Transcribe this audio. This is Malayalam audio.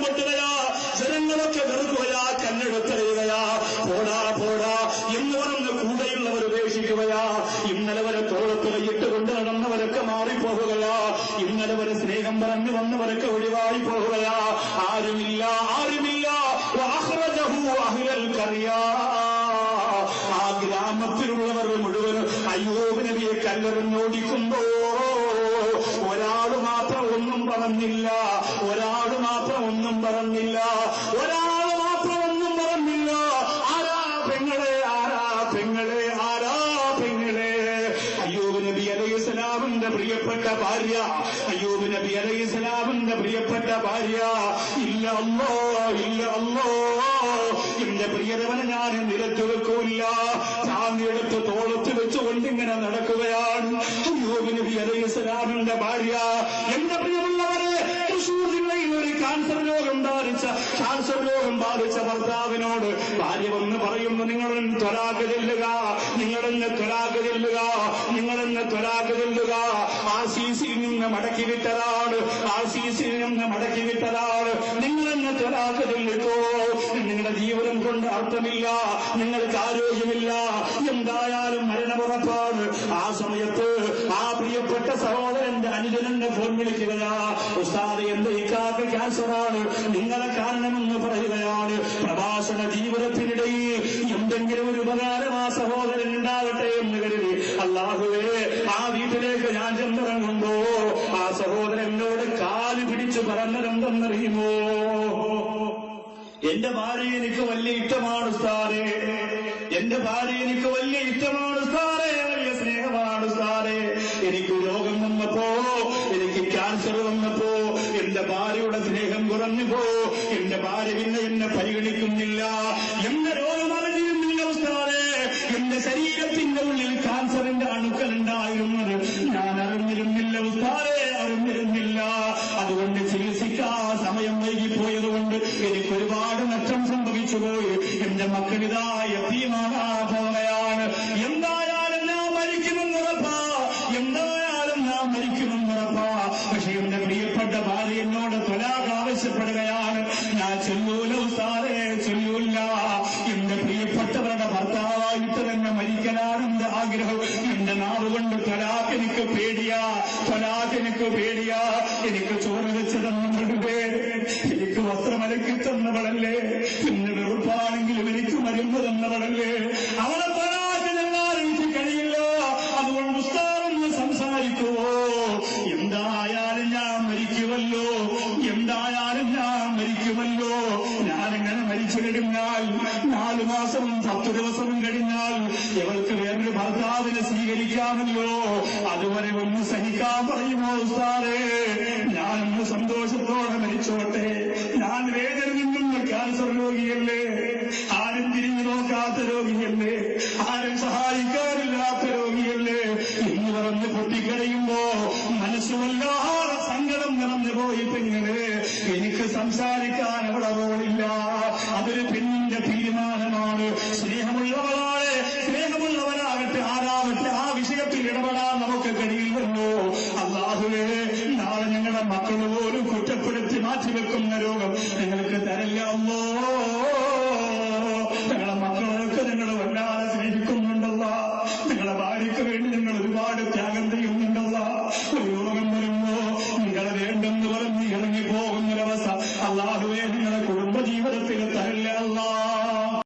പൊട്ടുകയാ, ജനങ്ങളൊക്കെ വെറുക്കുകയാ, കല്ലെടുത്തെറിയുകയാ, പോടാ പോടാ എന്ന് പറഞ്ഞ് കൂടെയുള്ളവർ ഉപേക്ഷിക്കുകയാ. ഇന്നലെ വരെ തോളത്ത് കൈയിട്ടുകൊണ്ട് നടന്നവരൊക്കെ മാറിപ്പോകുകയാ. ഇന്നലെ വരെ സ്നേഹം പറഞ്ഞു വന്നവരൊക്കെ ഒഴിവായി പോകുകയാ. ആരുമില്ല, ആരുമില്ല. ആ ഗ്രാമത്തിലുള്ളവർ മുഴുവൻ അയ്യൂബ് നബിയെ കല്ലെറിഞ്ഞോടിക്കുമ്പോ ഒരാൾ മാത്രം ഒന്നും പറഞ്ഞില്ല, ഒരാൾ മാത്രം ഒന്നും പറഞ്ഞില്ല, ഒരാൾ മാത്രം ഒന്നും പറഞ്ഞില്ല. ആരാ പെങ്ങളെ, ആരാ പെങ്ങളെ, ആരാ പെങ്ങളെ? അയ്യൂബ് നബി അലൈഹിസ്സലാമിന്റെ പ്രിയപ്പെട്ട ഭാര്യ, അയ്യൂബ് നബി അലൈഹിസ്സലാമിന്റെ പ്രിയപ്പെട്ട ഭാര്യ. ഇല്ല അല്ലോ, ഇല്ല അല്ലോ, എന്റെ പ്രിയരവനെ ഞാൻ നിലത്തു വെക്കൂല്ല. ചാന്തിയെടുത്ത് തോളത്ത് വെച്ചുകൊണ്ട് ഇങ്ങനെ നടക്കുകയാണ് അയ്യൂബ് നബി അലൈഹിസ്സലാമിന്റെ ഭാര്യ. എന്റെ പ്രിയമുള്ളവരെ, തൃശ്ശൂർ ജില്ലയിൽ ഒരു ക്യാൻസർ രോഗം ബാധിച്ച ഭർത്താവിനോട് ഭാര്യ വന്ന് പറയുന്നു, നിങ്ങളെന്ന് ത്വരാഖ് ചെല്ലുക, നിങ്ങളെന്ന് ത്വരാഖ് ചെല്ലുക, നിങ്ങളെന്ന് ത്വരാഖ് ചെല്ലുക. ആർസിസിയിൽ നിന്ന് മടക്കി വിട്ടതാണ്, ആർസിസിയിൽ നിന്ന് മടക്കി വിട്ടതാണ്. നിങ്ങളെന്ന് ത്വരാഖ് ചെല്ലുകോ. നിങ്ങളുടെ ജീവിതം കൊണ്ട് അർത്ഥമില്ല, നിങ്ങൾക്ക് ആരോഗ്യമില്ല, എന്തായാലും മരണമുറപ്പാണ്. ആ സമയത്ത് ആ പ്രിയപ്പെട്ട സഹോദരന്റെ അനുജനന്റെ ഫോൺ വിളിക്കുകയാ, ഉസ്താദ് എന്റെ ഇക്കാക്ക് ക്യാൻസറാണ്, നിങ്ങളെ കാണണമെന്ന് പറയുകയാണ്. പ്രഭാഷണ ജീവിതത്തിനിടയിൽ എന്തെങ്കിലും ഒരു ഉപകാരം ആ സഹോദരൻ ഉണ്ടാകട്ടെ എന്ന് കരുതി അല്ലാഹുവേ, ആ വീട്ടിലേക്ക് ഞാൻ ചെന്നിറങ്ങുമ്പോ ആ സഹോദരനോട് കാല് പിടിച്ചു പറഞ്ഞതെന്തെന്നറിയുമോ? എന്റെ ഭാര്യ എനിക്ക് വലിയ ഇഷ്ടമാണ് ഉസ്താദേ, എന്റെ ഭാര്യ എനിക്ക് വലിയ ഇഷ്ടമാണ് ഉസ്താദേ, വലിയ സ്നേഹമാണ് ഉസ്താദേ. എനിക്ക് രോഗം വന്നപ്പോ, എനിക്ക് ക്യാൻസർ വന്നപ്പോ എന്റെ ഭാര്യയുടെ സ്നേഹം കുറഞ്ഞുപോ. എന്റെ ഭാര്യ പിന്നെ എന്നെ പരിഗണിക്കുന്നില്ല, എന്റെ രോഗം അറിഞ്ഞിരുന്നില്ല ഉസ്താദേ. എന്റെ ശരീരത്തിന്റെ ഉള്ളിൽ ക്യാൻസറിന്റെ അണുക്കൾ ഉണ്ടായിരുന്നത് ഞാൻ അറിഞ്ഞിരുന്നില്ല ഉസ്താദേ, അറിഞ്ഞിരുന്നില്ല. അതുകൊണ്ട് ചികിത്സിക്കാൻ സമയം വൈകിപ്പോയതുകൊണ്ട് എനിക്ക് ഒരുപാട് നഷ്ടം സംഭവിച്ചുപോയി. എന്റെ മക്കളിതാ യതീമാകാൻ എന്തായാലും ഞാൻ മരിക്കുമെന്നുറപ്പാ, എന്തായാലും ഞാൻ മരിക്കുമെന്നുറപ്പാ. പക്ഷെ എന്റെ പ്രിയപ്പെട്ട ഭാര്യ എന്നോട് ത്വലാഖ് ആവശ്യപ്പെടുകയാണ്. ഞാൻ ചൊല്ലൂല ഉസ്താദേ, ചൊല്ലൂല്ല. എന്റെ പ്രിയപ്പെട്ടവരുടെ ഭർത്താവായിട്ട് തന്നെ മരിക്കലാണ് എന്റെ ആഗ്രഹം. എന്റെ നാവുകൊണ്ട് ത്വലാഖ് എനിക്ക് പേടിയാ, ത്വലാഖ് എനിക്ക് പേടിയാ. എനിക്ക് ചോറ് വെച്ച് തന്നവരുടെ, എനിക്ക് വസ്ത്രമലക്കി തന്നവളല്ലേ, പിന്നെ വെറുപ്പാണെങ്കിലും എനിക്ക് മരുന്ന് തന്നവളല്ലേ, അവളെ ത്വലാഖ് ഞങ്ങൾ എനിക്ക് കഴിയില്ല. അതുകൊണ്ട് ഉസ്താദെന്ന് സംസാരിക്കുവോ? എന്തായാലും ഞാൻ മരിക്കുമല്ലോ, എന്തായാലും ഞാൻ മരിക്കുമല്ലോ. ഞാനിങ്ങനെ മരിച്ചു കഴിഞ്ഞാൽ 4 മാസവും 10 ദിവസവും കഴിഞ്ഞാൽ ഇവൾക്ക് വേറൊരു ഭർത്താവിനെ സ്വീകരിക്കാമല്ലോ. അതുവരെ ഒന്ന് സഹിക്കാൻ പറയുമോ ഉസ്താദേ? ഞാനൊന്ന് സന്തോഷത്തോടെ മരിച്ചോട്ടെ. ഞാൻ വേദന നിന്നുന്ന ക്യാൻസർ രോഗിയല്ലേ, ആരും തിരിഞ്ഞു നോക്കാത്ത രോഗിയല്ലേ, ആരും സഹായിക്കാനില്ലാത്ത രോഗിയല്ലേ എന്ന് പറഞ്ഞ് പൊട്ടിക്കരയുമ്പോ മനസ്സുമല്ലാതെ സങ്കടം നിറഞ്ഞു പോയി. പെണ്ണിന് എനിക്ക് സംസാരിക്കാൻ അവിടെ പോലില്ല. അതൊരു പെണ്ണിന്റെ തീരുമാനമാണ്. സ്നേഹമുള്ളവളാണ്, സ്നേഹമുള്ളവരാകട്ടെ ആരാകട്ടെ ആ വിഷയത്തിൽ ഇടപെടാൻ നമുക്ക് കഴിയില്ലല്ലോ. അല്ലാഹുവേ, നാളെ ഞങ്ങളുടെ മക്കൾ പോലും കുറ്റപ്പെടുത്തി മാറ്റിവെക്കുന്ന രോഗം നിങ്ങൾക്ക് തരില്ലല്ലോ. ഞങ്ങളുടെ മക്കളൊക്കെ നിങ്ങൾ വല്ലാതെ സ്നേഹിക്കുന്നുണ്ടല്ല, നിങ്ങളുടെ ഭാര്യയ്ക്ക് വേണ്ടി നിങ്ങൾ ഒരുപാട് ത്യാഗം ചെയ്യുന്നുണ്ടല്ല. ഒരു രോഗം വരുമ്പോ നിങ്ങളെ വേണ്ടെന്ന് പറഞ്ഞ് ഇറങ്ങിപ്പോകുന്നൊരവസ്ഥ